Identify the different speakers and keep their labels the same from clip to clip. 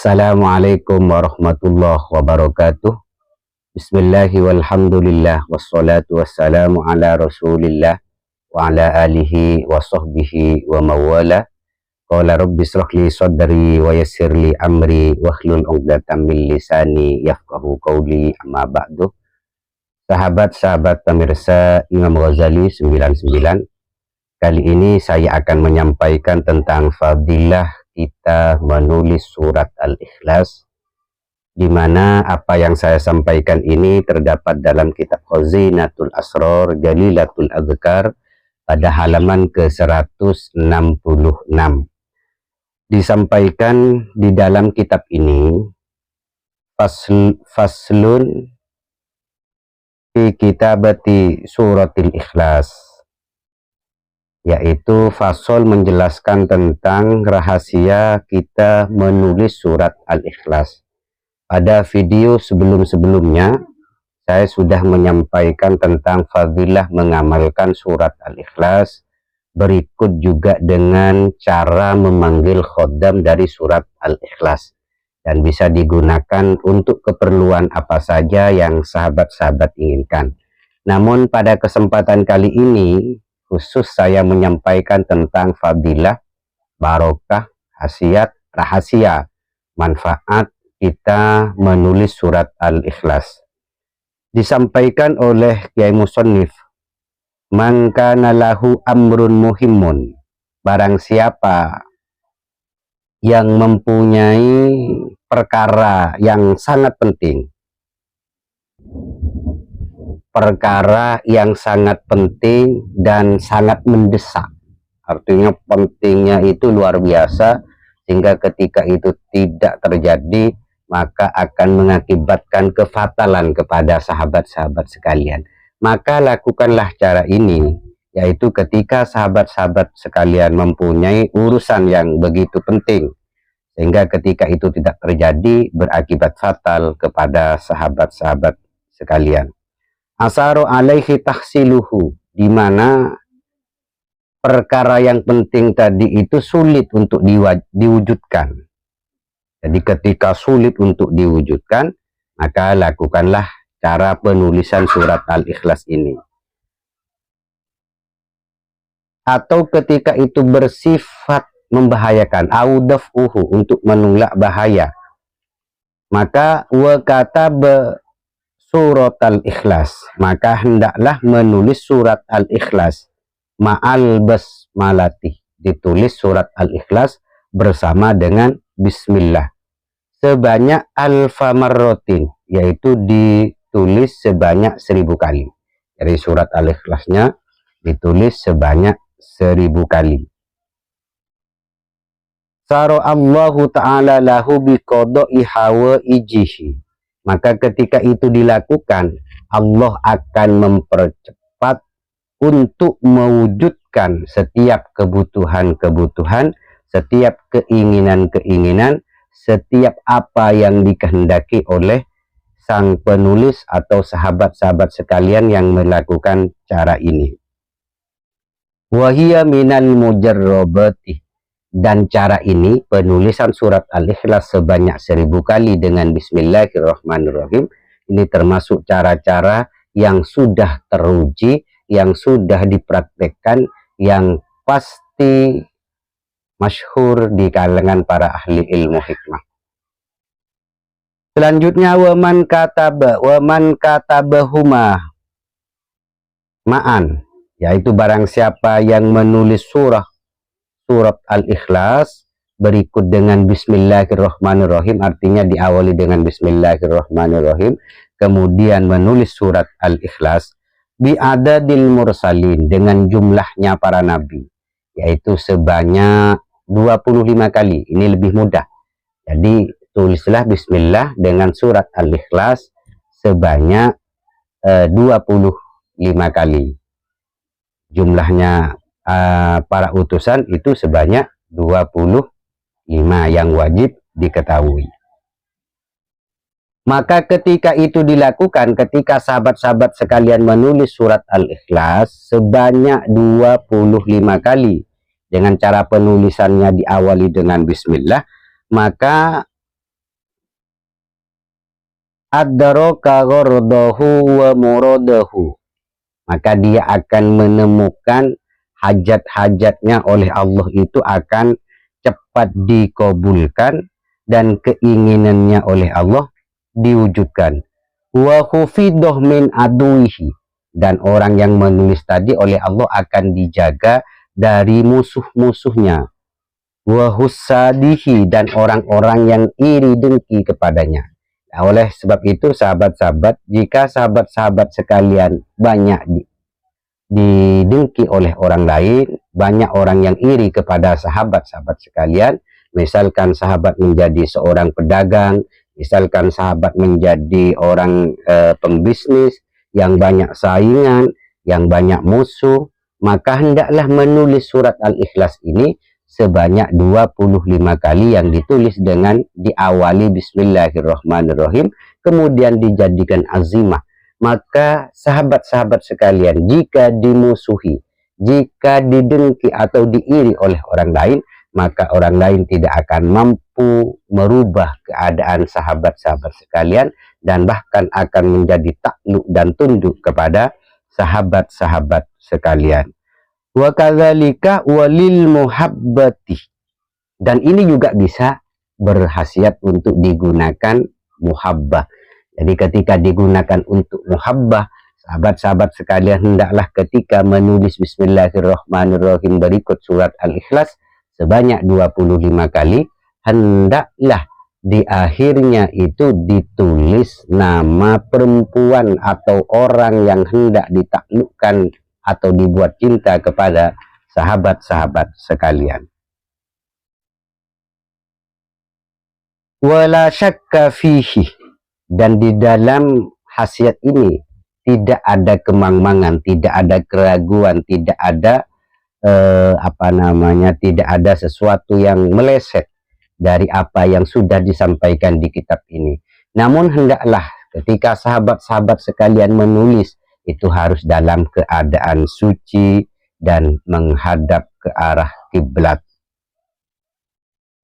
Speaker 1: Assalamualaikum warahmatullahi wabarakatuh. Bismillahi walhamdulillah wassalatu wassalamu ala rasulillah wa ala alihi wa sahbihi wa mawala. Qala rabbi shrah li sadri wa yassir li amri wahlul 'uqdatam min lisani yafqahu qawli, amma ba'du. Sahabat-sahabat pemirsa Imam Ghazali 99, kali ini saya akan menyampaikan tentang fadilah kita menulis surat Al-Ikhlas, di mana apa yang saya sampaikan ini terdapat dalam kitab Khazinatul Asrar Jalilatul Adhkar pada halaman ke-166. Disampaikan di dalam kitab ini faslun fi kitabati suratil Ikhlas, yaitu fasol menjelaskan tentang rahasia kita menulis surat Al-Ikhlas. Pada video sebelum-sebelumnya saya sudah menyampaikan tentang fadilah mengamalkan surat Al-Ikhlas, berikut juga dengan cara memanggil khodam dari surat Al-Ikhlas, dan bisa digunakan untuk keperluan apa saja yang sahabat-sahabat inginkan. Namun pada kesempatan kali ini khusus saya menyampaikan tentang fadilah, barokah, khasiat, rahasia, manfaat kita menulis surat Al-Ikhlas. Disampaikan oleh Kiai Musannif, man kana lahu amrun muhimun, barang siapa yang mempunyai perkara yang sangat penting, perkara yang sangat penting dan sangat mendesak, artinya pentingnya itu luar biasa, sehingga ketika itu tidak terjadi maka akan mengakibatkan kefatalan kepada sahabat-sahabat sekalian. Maka lakukanlah cara ini, yaitu ketika sahabat-sahabat sekalian mempunyai urusan yang begitu penting, sehingga ketika itu tidak terjadi berakibat fatal kepada sahabat-sahabat sekalian. Asaru alaihi tahsiluhu, di mana perkara yang penting tadi itu sulit untuk diwujudkan. Jadi ketika sulit untuk diwujudkan, maka lakukanlah cara penulisan surat Al-Ikhlas ini. Atau ketika itu bersifat membahayakan, audaf'uhu, untuk menolak bahaya, maka wa kataba surat Al-Ikhlas, maka hendaklah menulis surat Al-Ikhlas ma'al basmalati, ditulis surat Al-Ikhlas bersama dengan bismillah sebanyak alfa marrotin, yaitu ditulis sebanyak 1000 kali. Jadi surat Al-Ikhlasnya ditulis sebanyak 1000 kali. Saro Allahu ta'ala lahu biqada'i hawaijihi, maka ketika itu dilakukan, Allah akan mempercepat untuk mewujudkan setiap kebutuhan-kebutuhan, setiap keinginan-keinginan, setiap apa yang dikehendaki oleh sang penulis atau sahabat-sahabat sekalian yang melakukan cara ini. Wahiyya minal mujarrabati, dan cara ini, penulisan surat Al-Ikhlas sebanyak 1000 kali dengan bismillahirrahmanirrahim, ini termasuk cara-cara yang sudah teruji, yang sudah dipraktekkan, yang pasti masyhur di kalangan para ahli ilmu hikmah. Selanjutnya, waman katabahuma ma'an, yaitu barang siapa yang menulis surat Al-Ikhlas berikut dengan bismillahirrahmanirrahim, artinya diawali dengan bismillahirrahmanirrahim, kemudian menulis surat Al-Ikhlas bi'adadil mursalin, dengan jumlahnya para nabi, yaitu sebanyak 25 kali. Ini lebih mudah. Jadi tulislah bismillah dengan surat Al-Ikhlas sebanyak 25 kali. Jumlahnya para utusan itu sebanyak 25 yang wajib diketahui. Maka ketika itu dilakukan, ketika sahabat-sahabat sekalian menulis surat Al-Ikhlas sebanyak 25 kali dengan cara penulisannya diawali dengan bismillah, maka adraka ghordahu wa muradahu, maka dia akan menemukan hajat-hajatnya oleh Allah itu akan cepat dikabulkan dan keinginannya oleh Allah diwujudkan. Wa khufidoh min aduihi, dan orang yang menulis tadi oleh Allah akan dijaga dari musuh-musuhnya. Wa hussadihi, dan orang-orang yang iri dengki kepadanya. Nah, oleh sebab itu sahabat-sahabat, jika sahabat-sahabat sekalian banyak didengki oleh orang lain, banyak orang yang iri kepada sahabat-sahabat sekalian, misalkan sahabat menjadi seorang pedagang, misalkan sahabat menjadi orang pembisnis yang banyak saingan, yang banyak musuh, maka hendaklah menulis surat Al-Ikhlas ini sebanyak 25 kali yang ditulis dengan diawali Bismillahirrahmanirrahim, kemudian dijadikan azimah. Maka sahabat-sahabat sekalian, jika dimusuhi, jika didengki atau diiri oleh orang lain, maka orang lain tidak akan mampu merubah keadaan sahabat-sahabat sekalian, dan bahkan akan menjadi takluk dan tunduk kepada sahabat-sahabat sekalian. Wa kadzalika walil muhabbati, dan ini juga bisa berkhasiat untuk digunakan muhabbah. Jadi ketika digunakan untuk muhabbah, sahabat-sahabat sekalian hendaklah ketika menulis Bismillahirrahmanirrahim berikut surat Al-Ikhlas sebanyak 25 kali, hendaklah di akhirnya itu ditulis nama perempuan atau orang yang hendak ditaklukkan atau dibuat cinta kepada sahabat-sahabat sekalian. Wala syakka fihi, dan di dalam khasiat ini tidak ada kemangmangan, tidak ada keraguan, tidak ada tidak ada sesuatu yang meleset dari apa yang sudah disampaikan di kitab ini. Namun hendaklah ketika sahabat-sahabat sekalian menulis itu harus dalam keadaan suci dan menghadap ke arah kiblat.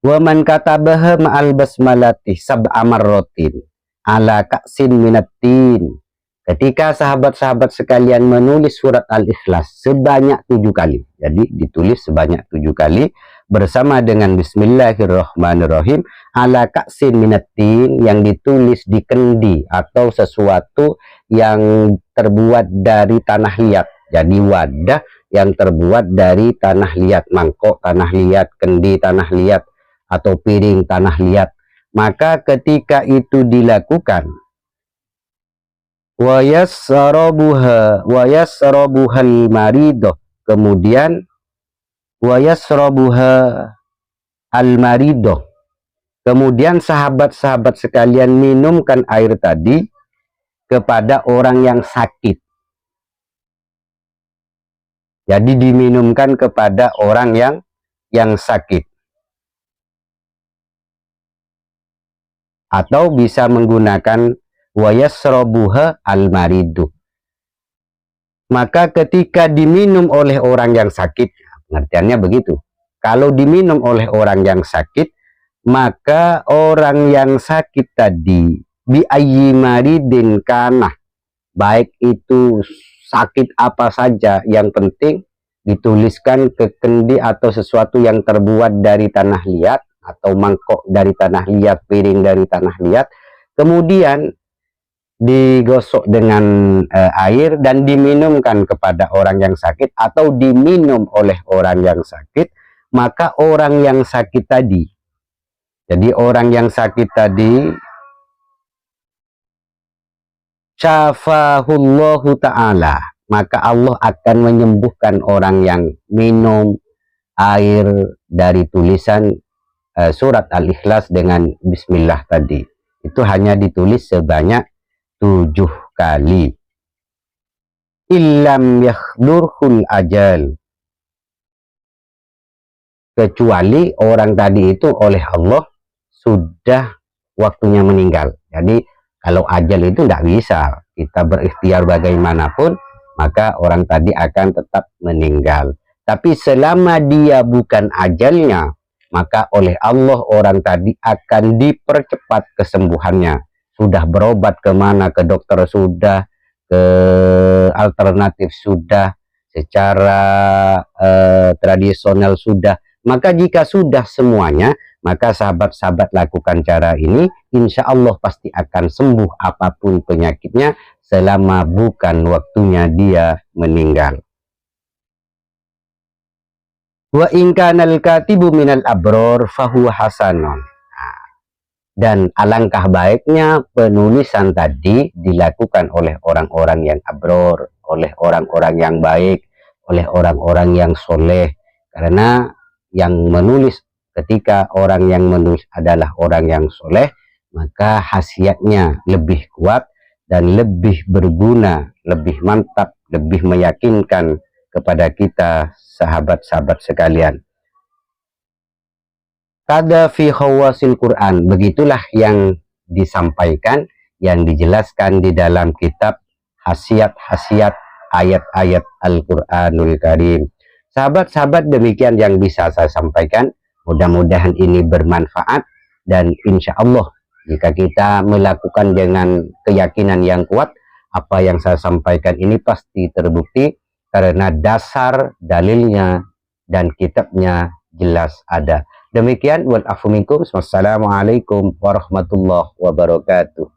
Speaker 1: Wa man katabaha ma'al basmalati sab'a marratin ala ka'sin minatin. Ketika sahabat-sahabat sekalian menulis surat Al-Ikhlas sebanyak 7 kali. Jadi ditulis sebanyak 7 kali bersama dengan Bismillahirrahmanirrahim ala ka'sin minatin, yang ditulis di kendi atau sesuatu yang terbuat dari tanah liat. Jadi wadah yang terbuat dari tanah liat, mangkok tanah liat, kendi tanah liat, atau piring tanah liat. Maka ketika itu dilakukan, wa yassarabuhal marido, kemudian wa yassarabuha al marido, kemudian sahabat-sahabat sekalian minumkan air tadi kepada orang yang sakit. Jadi diminumkan kepada orang yang sakit. Atau bisa menggunakan wa yasrabuha al-maridu. Maka ketika diminum oleh orang yang sakit, pengertiannya begitu. Kalau diminum oleh orang yang sakit, maka orang yang sakit tadi bi ayyi maridin kana, baik itu sakit apa saja, yang penting dituliskan ke kendi atau sesuatu yang terbuat dari tanah liat, atau mangkok dari tanah liat, piring dari tanah liat, kemudian digosok dengan air dan diminumkan kepada orang yang sakit atau diminum oleh orang yang sakit, maka orang yang sakit tadi, jadi orang yang sakit tadi, syafahullahu ta'ala, maka Allah akan menyembuhkan orang yang minum air dari tulisan surat Al-Ikhlas dengan Bismillah tadi. Itu hanya ditulis sebanyak 7 kali. Illam yakhdurhul ajal, kecuali orang tadi itu oleh Allah sudah waktunya meninggal. Jadi kalau ajal itu tidak bisa kita berikhtiar bagaimanapun, maka orang tadi akan tetap meninggal. Tapi selama dia bukan ajalnya, maka oleh Allah orang tadi akan dipercepat kesembuhannya. sudah berobat kemana, ke dokter sudah, ke alternatif sudah, secara tradisional sudah. Maka jika sudah semuanya, maka sahabat-sahabat lakukan cara ini, insya Allah pasti akan sembuh apapun penyakitnya, selama bukan waktunya dia meninggal. Wa in kanal katibu minal abror fahuwa hasanon. Dan alangkah baiknya penulisan tadi dilakukan oleh orang-orang yang abror, oleh orang-orang yang baik, oleh orang-orang yang soleh. Karena yang menulis, ketika orang yang menulis adalah orang yang soleh, maka khasiatnya lebih kuat dan lebih berguna, lebih mantap, lebih meyakinkan kepada kita sahabat-sahabat sekalian. Kada fi khawasil Quran, begitulah yang disampaikan, yang dijelaskan di dalam kitab khasiat-khasiat ayat-ayat Al-Quranul Karim. Sahabat-sahabat, demikian yang bisa saya sampaikan. Mudah-mudahan ini bermanfaat, dan insya Allah jika kita melakukan dengan keyakinan yang kuat, apa yang saya sampaikan ini pasti terbukti, karena dasar dalilnya dan kitabnya jelas ada. Demikian, wal afu minkum. Wassalamualaikum warahmatullahi wabarakatuh.